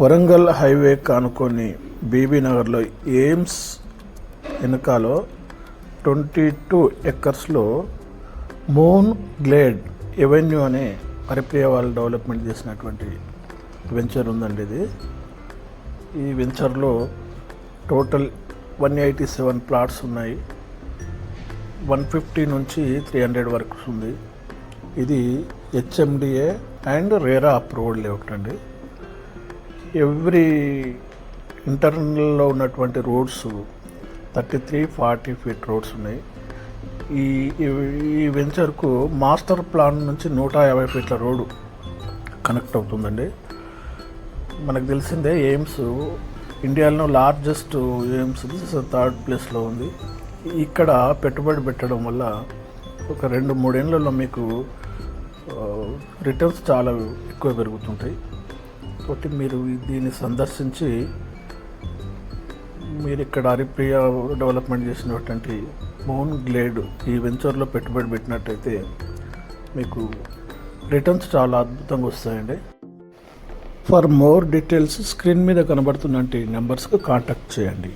Warangal highway కానుకొని BB నగర్లో AIIMS వెనకాలో 22 ఎకర్స్లో moon Glade avenue అనే హరిప్రియ వాళ్ళు డెవలప్మెంట్ చేసినటువంటి వెంచర్ ఉందండి. ఈ వెంచర్లో టోటల్ 187 ప్లాట్స్ ఉన్నాయి. 150 నుంచి 300 వరకు ఉంది. ఇది HMDA and RERA approved layout అండి. ఎవ్రీ ఇంటర్నల్లో ఉన్నటువంటి రోడ్స్ 33-40 ఫీట్ రోడ్స్ ఉన్నాయి. ఈ వెంచర్కు మాస్టర్ ప్లాన్ నుంచి 150 ఫీట్ల రోడ్డు కనెక్ట్ అవుతుందండి. మనకు తెలిసిందే ఎయిమ్స్ ఇండియాలో లార్జెస్ట్ ఎయిమ్స్ 3rd ప్లేస్లో ఉంది. ఇక్కడ పెట్టుబడి పెట్టడం వల్ల ఒక 2-3 ఏళ్లలో మీకు రిటర్న్స్ చాలా ఎక్కువ పెరుగుతుంటాయి. కాబట్టి మీరు దీన్ని సందర్శించి మీరు ఇక్కడ హరిప్రియ డెవలప్మెంట్ చేసినటువంటి మూన్ గ్లేడ్ ఈ వెంచర్లో పెట్టుబడి పెట్టినట్టయితే మీకు రిటర్న్స్ చాలా అద్భుతంగా వస్తాయండి. ఫర్ మోర్ డీటెయిల్స్ స్క్రీన్ మీద కనబడుతున్న నెంబర్స్కి కాంటాక్ట్ చేయండి.